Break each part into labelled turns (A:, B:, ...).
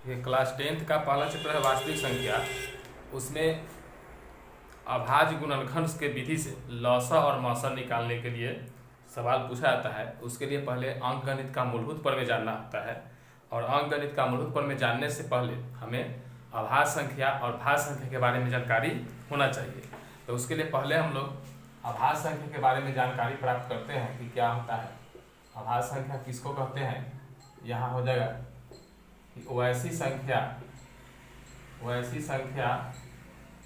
A: ये class 10th का पहला चैप्टर है वास्तविक संख्या। उसमें अभाज्य गुणनखंड के विधि से लौसा और मौसा निकालने के लिए सवाल पूछा जाता है। उसके लिए पहले अंकगणित का मूलभूत प्रमेय जानना होता है, और अंकगणित का मूलभूत प्रमेय जानने से पहले हमें अभाज्य संख्या और भाज्य संख्या के बारे में जानकारी होना चाहिए। तो उसके लिए पहले हम लोग अभाज्य संख्या के बारे में जानकारी प्राप्त करते हैं कि क्या होता है। अभाज्य संख्या किसको कहते हैं। यहाँ हो जाएगा कि वैसी संख्या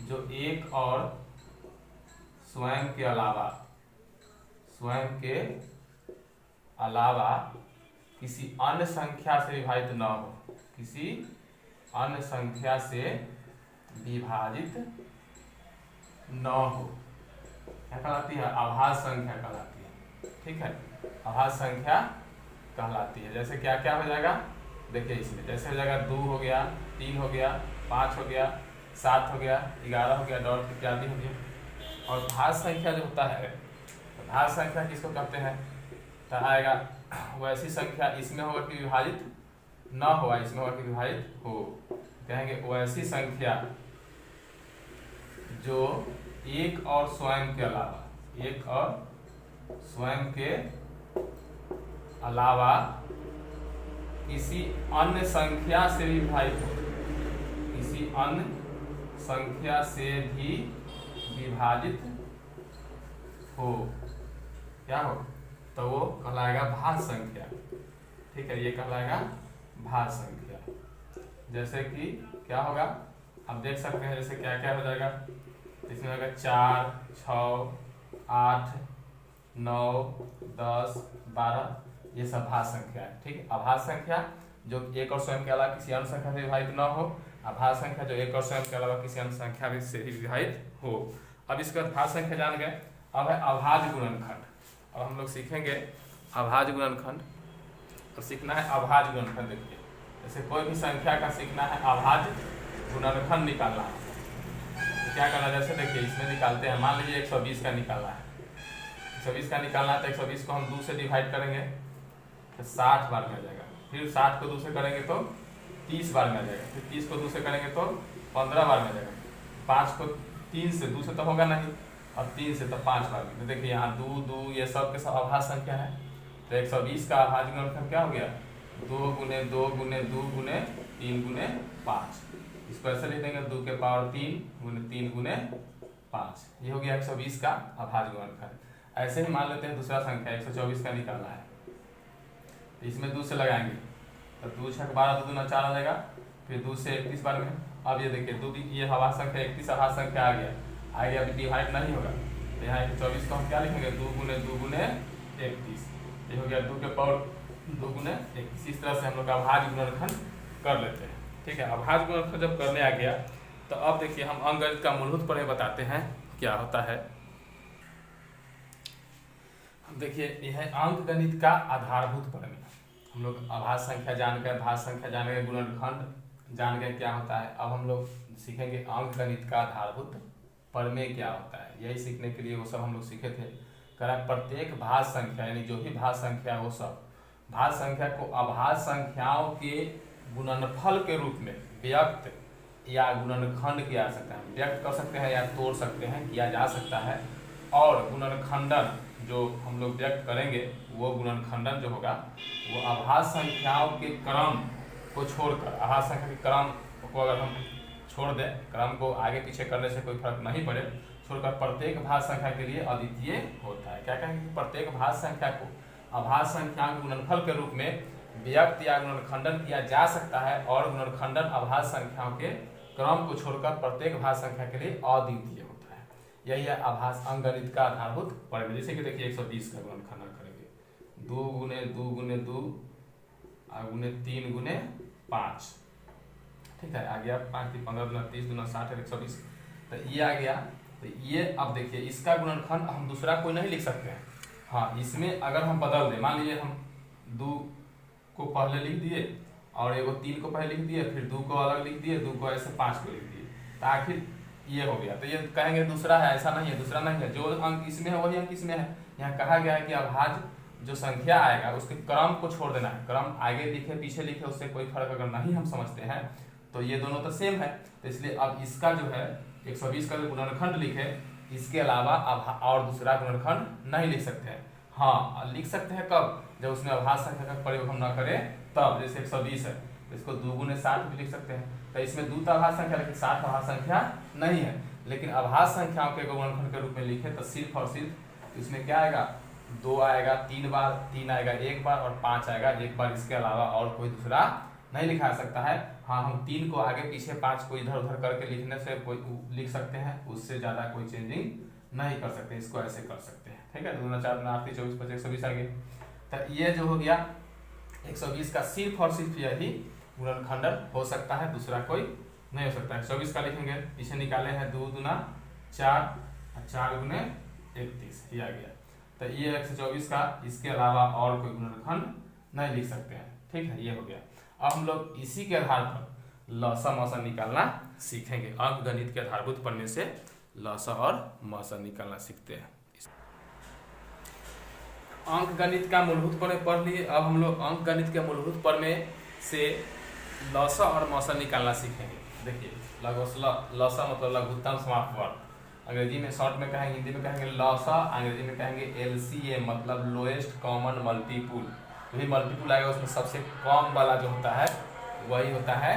A: जो एक और स्वयं के अलावा किसी अन्य संख्या से विभाजित न हो, किसी अन्य संख्या से विभाजित न हो, क्या कहलाती है, अभाज्य संख्या कहलाती है। ठीक है, अभाज्य संख्या कहलाती है। जैसे क्या क्या हो जाएगा, देखिए इसमें जैसे हो जाएगा 2 हो गया, 3 हो गया, 5 हो गया, 7 हो गया, 11 हो गया, डॉट इत्यादि हो गया। और भाज्य संख्या जो होता है, तो भाज्य संख्या किसको कहते हैं, तो आएगा वैसी संख्या इसमें होगा कि विभाजित न हो, इसमें होगा कि विभाजित हो। कहेंगे वैसी संख्या जो एक और स्वयं के अलावा किसी अन्य संख्या से भी विभाजित हो, किसी अन्य संख्या से भी विभाजित हो, क्या हो, तो वो कहलाएगा भाज्य संख्या। ठीक है, ये कहलाएगा भाज्य संख्या। जैसे कि क्या होगा, आप देख सकते हैं जैसे क्या क्या हो जाएगा। इसमें होगा 4, 6, 8, 9, 10, 12, ये सब भाज्य संख्या है। ठीक है, अभाज्य संख्या जो एक और स्वयं के अलावा किसी अन्य संख्या से विभाजित न हो, अभाज्य संख्या जो एक और स्वयं के अलावा किसी अन्य संख्या से ही विभाजित हो। अब इसके बाद भाज्य संख्या जान गए। अब है अभाज्य गुणनखंड। अब हम लोग सीखेंगे अभाज्य गुणनखंड। और सीखना है अभाज्य गुणनखंड। देखिए जैसे कोई भी संख्या का सीखना है अभाज्य गुणनखंड निकालना है, तो क्या करना है, जैसे देखिए इसमें निकालते हैं। मान लीजिए 120 का निकालना है, 120 का निकालना है, तो 120 को हम 2 से डिवाइड करेंगे तो 60 बार में आ जाएगा। फिर 60 को 2 से करेंगे तो 30 बार में आ जाएगा। फिर 30 को 2 से करेंगे तो 15 बार में आ जाएगा। 5 को 3 से 2 से तो होगा नहीं, और 3 से तो 5 बार में। तो देखिए यहाँ 2, 2 ये सब के सब अभाज्य संख्या है। तो 120 का अभाज्य गुणनखंड क्या हो गया, 2 गुने 2 गुने 2 गुने 3 गुने 5। इसको ऐसे लिख देंगे 2 के पावर 3 गुने 3 गुने 5। ये हो गया 120 का अभाज्य गुणनखंड। ऐसे ही मान लेते हैं दूसरा संख्या 124 का निकालना है, तो इसमें 2 से लगाएंगे तो 2 6 12, 2 दूना 4 आ जाएगा। फिर 2 से 31 बार में। अब ये देखिए 2 ये अभाज्य संख्या 31 अभाज्य संख्या आ गया, अभी डिवाइड नहीं होगा। तो यहाँ 124 को हम क्या लिखेंगे, 2 गुने 2 गुने 31। ये हो गया 2 के पावर 2 गुने 31। इस तरह से हम लोग अभाज्य गुणनखंड कर लेते हैं। ठीक है, अभाज्य गुणनखंड जब करने आ गया तो अब देखिए हम अंकगणित का मूलभूत प्रमेय बताते हैं क्या होता है। देखिए यह है अंकगणित का आधारभूत प्रमेय। हम लोग अभाज्य संख्या जान गए, भाज्य संख्या जान गए, गुणनखंड जान गए क्या होता है। अब हम लोग सीखेंगे अंकगणित का आधारभूत प्रमेय क्या होता है। यही सीखने के लिए वो सब हम लोग सीखे थे। कह रहा प्रत्येक भाज्य संख्या यानी जो भी भाज्य संख्या वो सब भाज्य संख्या को अभाज्य संख्याओं के गुणनफल के रूप में व्यक्त या गुणनखंड किया जा सकता है। व्यक्त कर सकते हैं या तोड़ सकते हैं, किया जा सकता है। और गुणनखंडन जो हम लोग व्यक्त करेंगे, वो गुणनखंडन जो होगा वो अभाज्य संख्याओं के क्रम को छोड़कर, अभाज्य संख्या के क्रम को अगर हम छोड़ दें, क्रम को आगे पीछे करने से कोई फर्क नहीं पड़े, छोड़कर प्रत्येक भाज्य संख्या के लिए अद्वितीय होता है। क्या कहेंगे कि प्रत्येक भाज्य संख्या को अभाज्य संख्या के गुणनफल के रूप में व्यक्त या गुणनखंडन किया जा सकता है, और गुणनखंडन अभाज्य संख्याओं के क्रम को छोड़कर प्रत्येक भाज्य संख्या के लिए अद्वितीय होता है। यही है अभाज्य अंकगणित का आधारभूत प्रमेय। जैसे कि देखिए 120 का गुणनखंडन करेंगे, 2 गुने 2 गुने 2 गुने 3 गुने 5। ठीक है, आ गया 5 3 15 दूना 30 दूना 60 120। तो ये आ गया। तो ये अब देखिए इसका गुणनखंड हम दूसरा कोई नहीं लिख सकते हैं। हाँ, इसमें अगर हम बदल दें, मान लीजिए हम 2 को पहले लिख दिए और एगो 3 को पहले लिख दिए, फिर 2 को अलग लिख दिए, 2 को ऐसे 5 को लिख दिए, तो आखिर ये हो गया। तो ये कहेंगे दूसरा है, ऐसा नहीं है, दूसरा नहीं है। जो अंक इसमें है वही अंक इसमें है। यहाँ कहा गया है कि अभाज्य जो संख्या आएगा उसके क्रम को छोड़ देना है। क्रम आगे लिखे पीछे लिखे उससे कोई फर्क अगर नहीं हम समझते हैं तो ये दोनों तो सेम है, तो इसलिए अब इसका जो है 120 का जो गुणनखंड लिखे, इसके अलावा अब और दूसरा गुणनखंड नहीं लिख सकते हैं। हाँ लिख सकते हैं कब, जब उसमें अभाज्य संख्या का प्रयोग हम न करें तब। जैसे 120 है तो इसको 2 गुने 60 भी लिख सकते हैं, तो इसमें 2 तो अभाज्य संख्या लेकिन 60 अभाज्य संख्या नहीं है। लेकिन अभाज्य संख्याओं के गुणनखंड के रूप में लिखे तो सिर्फ और सिर्फ इसमें क्या आएगा, 2 आएगा 3 बार, 3 आएगा 1 बार और 5 आएगा 1 बार। इसके अलावा और कोई दूसरा नहीं लिखा सकता है। हाँ हम 3 को आगे पीछे 5 को इधर उधर करके लिखने से कोई लिख सकते हैं, उससे ज्यादा कोई चेंजिंग नहीं कर सकते, इसको ऐसे कर सकते हैं। ठीक है, 2 4 8 24 25 120 आ गए। तो ये जो हो गया 120 का सिर्फ और सिर्फ यही गुणनखंड हो सकता है, दूसरा कोई नहीं हो सकता है। 120 का लिखेंगे, पीछे निकाले हैं 2 दूना 4 और 4 गुने 31, ये आ गया। तो ये 124 का, इसके अलावा और कोई गुणनखंड नहीं लिख सकते हैं। ठीक है, ये हो गया। अब हम लोग इसी के आधार पर लसा मसा निकालना सीखेंगे। अंक गणित के आधारभूत पढ़ने से लसा और मसा निकालना सीखते हैं। अंक गणित का मूलभूत प्रमेय पढ़ लिए। अब हम लोग अंक गणित के मूलभूत प्रमेय से लसा और मसा निकालना सीखेंगे। देखिए लसा मतलब लघुत्तम समाप्त वर्ग, अंग्रेजी में शॉर्ट में कहेंगे, हिंदी में कहेंगे लसा, अंग्रेजी में कहेंगे LCM मतलब लोएस्ट कॉमन मल्टीपुल। वही मल्टीपुल आएगा उसमें सबसे कम वाला जो होता है वही होता है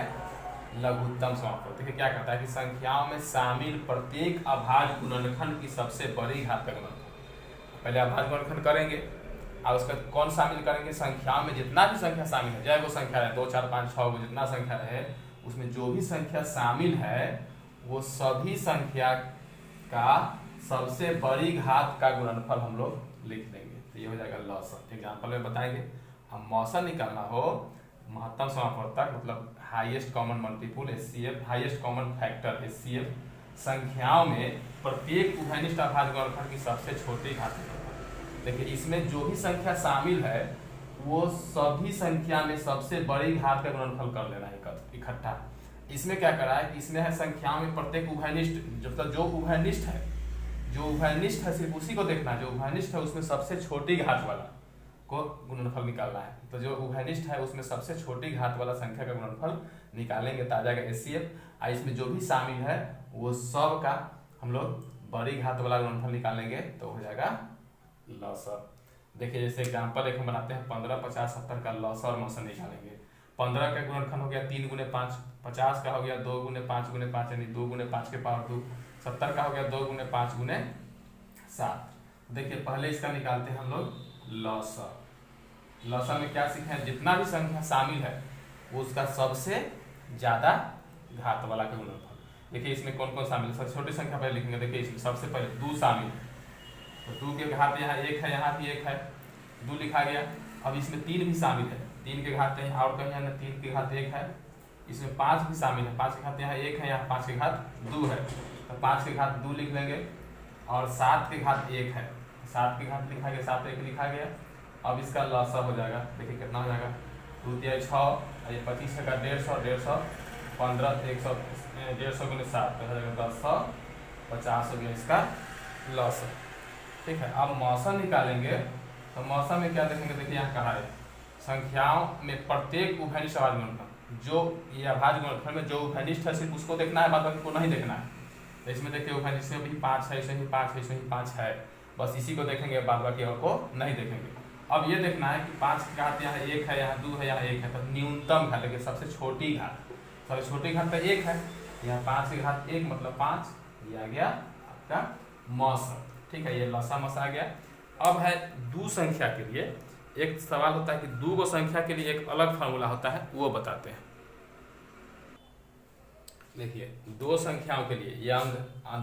A: लघुत्तम समाप्त वर्ग। देखिए क्या कहता है कि संख्याओं में शामिल प्रत्येक अभाज्य गुणनखंड की सबसे बड़ी घात का गुणनफल। पहले अभाज्य गुणनखंड करेंगे और उसका कौन शामिल करेंगे, संख्याओं में जितना भी संख्या शामिल है, चाहे वो संख्या रहे 2 4 5 6 जितना संख्या रहे, उसमें जो भी संख्या शामिल है वो सभी संख्या का सबसे बड़ी घात का गुणनफल हम लोग लिख देंगे। तो ये हो जाएगा लसा। एग्जाम्पल में बताएंगे। हम मौसा निकालना हो महत्तम समापवर्तक मतलब highest common multiple HCF, highest common factor HCF, संख्याओं में प्रत्येक उभयनिष्ठ अभाज्य गुणनखंड की सबसे छोटी घात। देखिए इसमें जो भी संख्या शामिल है वो सभी संख्या में सबसे बड़ी घात का गुणनफल कर लेना है इकट्ठा। इसमें क्या करा है कि इसमें है संख्याओं में प्रत्येक उभयनिष्ठ, मतलब जो उभयनिष्ठ है सिर्फ उसी को देखना है। जो उभयनिष्ठ है उसमें सबसे छोटी घात वाला को गुणनफल निकालना है। तो जो उभयनिष्ठ है उसमें सबसे छोटी घात वाला संख्या का गुणनफल निकालेंगे तो आ जाएगा HCF। इसमें जो भी शामिल है वो सब का हम लोग बड़ी घात वाला गुणनफल निकालेंगे तो हो जाएगा लसा। देखिए जैसे एग्जाम्पल एक हम बनाते हैं 15 50 70 का लसा और मसा निकालेंगे। 15 का गुणनखंड हो गया 3 गुने 5, 50 का हो गया 2 गुने 5 गुने 5 यानी 2 गुने 5 के पावर 2, 70 का हो गया 2 गुने 5 गुने 7। देखिए पहले इसका निकालते हैं हम लोग लसा। लसा में क्या सीखे हैं, जितना भी संख्या शामिल है वो उसका सबसे ज्यादा घात वाला का गुणनफल। देखिए इसमें कौन कौन शामिल है, सबसे छोटी संख्या पहले लिखेंगे। देखिए इसमें सबसे पहले 2 शामिल है, तो 2 के घात यहाँ 1 है, यहाँ भी 1 है, 2 लिखा गया। अब इसमें 3 भी शामिल है, 3 के घात यहाँ और कहीं है 3 के घात 1 है। इसमें 5 भी शामिल है, 5 के घात यहाँ 1 है, यहाँ 5 के घात 2 है, तो 5 के घात 2 लिख लेंगे। और 7 के घात 1 है, 7 के घात लिखा गया, 7 1 लिखा गया। अब इसका लसा हो जाएगा। देखिए कितना हो जाएगा, 2 3 6, ये 25 का 150 15 100 150 गुने 7 तो हो जाएगा 1050 हो गया इसका लसा। ठीक है, अब मौसा निकालेंगे तो मौसा में क्या देखेंगे। देखिए यहाँ कहा है संख्याओं में प्रत्येक उभयनिष्ठ अभाज्य गुणनखंड, जो ये अभाज्य गुणनखंड में जो उभयनिष्ठ है सिर्फ उसको देखना है, बाद बाकी को नहीं देखना है। तो इसमें देखिए उभयनिष्ठ में भी 5 है, इसमें भी 5 है, इसमें भी 5 है, बस इसी को देखेंगे, बाद बाकी को नहीं देखेंगे। अब ये देखना है कि 5 की घात यहाँ 1 है, यहाँ 2 है, यहाँ 1 है, तो न्यूनतम घात, देखिए सबसे छोटी घात, सबसे छोटी घात तो 1 है, यहाँ 5 की घात 1 मतलब 5, ये आ गया आपका मौसा। ठीक है, ये लसा मसा आ गया। अब है 2 संख्या के लिए एक सवाल होता है कि 2 को संख्या के लिए एक अलग फार्मूला होता है, वो बताते हैं। देखिए 2 संख्याओं के लिए ये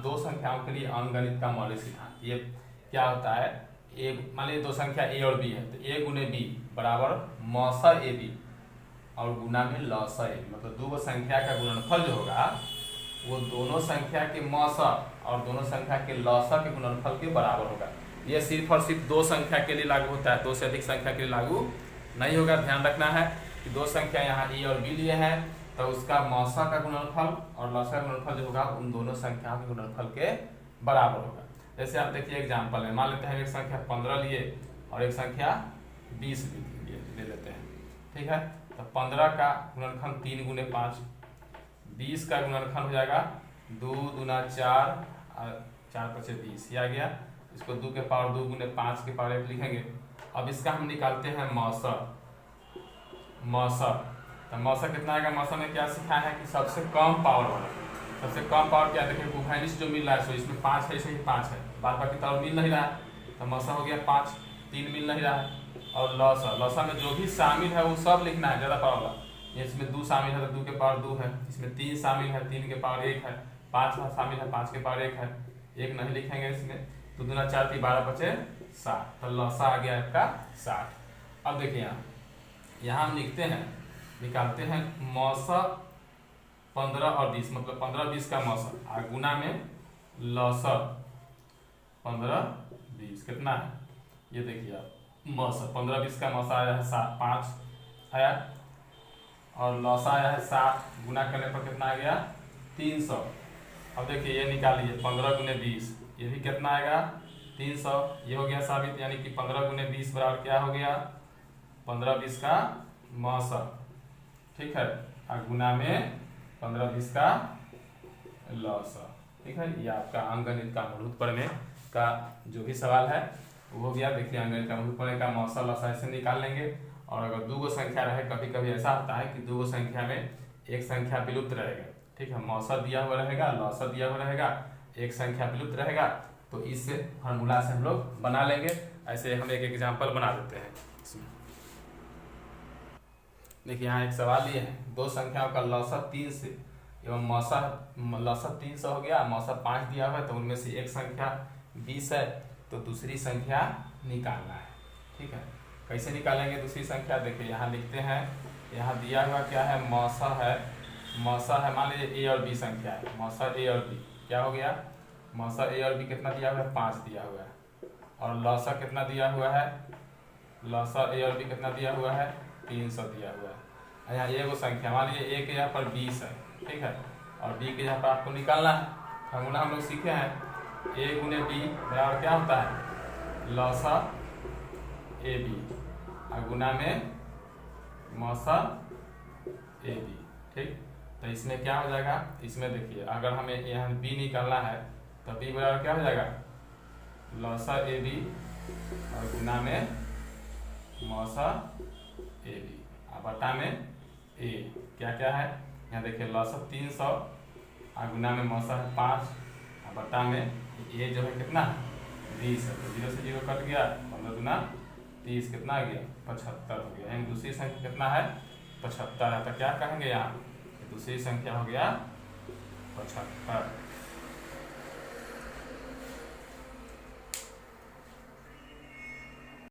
A: 2 संख्याओं के लिए अंकगणित का मौलिक सिद्धांत ये क्या होता है, एक मान लीजिए 2 संख्या A और B है, तो A गुने B बराबर मौसा AB और गुना में लसा AB, मतलब 2 संख्या का गुणनफल जो होगा वो दोनों संख्या के मौसा और दोनों संख्या के लसा के गुणनफल के बराबर होगा। ये सिर्फ और सिर्फ 2 संख्या के लिए लागू होता है, 2 से अधिक संख्या के लिए लागू नहीं होगा। ध्यान रखना है कि 2 संख्या यहाँ A और B लिए हैं तो उसका मौसा का गुणनफल और लसा का गुणनफल जो होगा उन दोनों संख्याओं के गुणनफल के बराबर होगा। जैसे आप देखिए एग्जाम्पल है, मान लेते हैं एक संख्या 15 लिए और एक संख्या 20 ले लेते हैं। ठीक है, तो 15 का गुणनखंड 3 गुने 5, 20 का गुणनखंड हो जाएगा 2 दूना 4 और 4 पचे 20, ये आ गया। इसको 2 के पावर 2 गुने 5 के पावर 1 लिखेंगे। अब इसका हम निकालते हैं मौसर। तो मौसर कितना आएगा? मौसर में क्या सिखाया है कि सबसे कम पावर वाला, सबसे कम पावर क्या देखिए कोफिशिएंट जो मिल रहा है सो इसमें 5 है, इसे 5 है, बाद बाकी तो मिल नहीं रहा है, तो मौसर हो गया 5, 3 मिल नहीं रहा है। और लौसा में जो भी शामिल है वो सब लिखना है ज़्यादा पावर वाला। इसमें 2 शामिल है तो 2 के पावर 2 है, इसमें 3 शामिल है 3 के पावर 1 है, 5 शामिल है 5 के पावर 1 है, 1 नहीं लिखेंगे इसमें, तो 2 दूना 4 12 बचे 60, तो लौसा आ गया आपका 60। अब देखिए यहाँ हम लिखते हैं, निकालते हैं मौसा 15 और 20, मतलब 15-20 का मौसा और गुना में लौसा 15-20 कितना है? ये देखिए आप, मौसा 15-20 का मौसा आया है 5 आया, और लौसा आया है 60, गुना करने पर कितना आ गया? 300। अब देखिए ये निकालिए 15 गुने 20, ये भी कितना आएगा? 300। ये हो गया साबित, यानी कि 15 गुने 20 बराबर क्या हो गया? 15-20 का मौसा। ठीक है, और गुना में 15-20 का लौसा। ठीक है, ये आपका अंकगणित का मूलभूत प्रमेय का जो भी सवाल है वो हो गया। देखिए अंकगणित का मूलभूत प्रमेय का मौसा लौसा ऐसे निकाल लेंगे। और अगर 2 संख्या रहे, कभी कभी ऐसा होता है कि 2 संख्या में एक संख्या विलुप्त रहेगा। ठीक है, मौसा दिया हुआ रहेगा, लौसा दिया हुआ रहेगा, एक संख्या विलुप्त रहेगा, तो इस फार्मूला से हम लोग बना लेंगे। ऐसे हम एक एग्जाम्पल बना देते हैं इसमें। देखिए यहाँ एक सवाल ये है, 2 संख्याओं का लौसा 3 से एवं लौसा 300 हो गया, मौसा 5 दिया हुआ है, तो उनमें से एक संख्या 20 है, तो दूसरी संख्या निकालना है। ठीक है, कैसे निकालेंगे दूसरी संख्या? देखिए यहाँ लिखते हैं, यहाँ दिया हुआ क्या है? मौसा है, मान लीजिए ए और बी संख्या है, मौसा ए और बी क्या हो गया? मौसा ए और बी कितना दिया हुआ है? 5 दिया हुआ है। और लौसा कितना दिया हुआ है? लौसा ए और बी कितना दिया हुआ है? 300 दिया हुआ है। यहाँ ए वो संख्या, मान लीजिए ए के यहाँ पर 20 है, ठीक है, और बी के यहाँ पर आपको निकालना है। फार्मूला हम लोग सीखे हैं, ए गुने बी बराबर क्या होता है? लौसा ए बी और गुना में मौसा ए बी। ठीक, तो इसमें क्या हो जाएगा? इसमें देखिए अगर हमें यहाँ बी निकालना है तो बी बराबर क्या हो जाएगा? लौसा ए बी और गुना में मौसा ए बी और बटा में ए। क्या क्या है यहाँ देखिए, लौसा 300 और गुना में मौसा है 5 और बटा में ए जो है कितना? 20 है, तो 0 से 0 कट गया, 15 दूना 30 कितना आ गया? 75 हो गया। यानी दूसरी संख्या कितना है? 75 है। तो क्या कहेंगे यहाँ? दूसरी संख्या हो गया 75।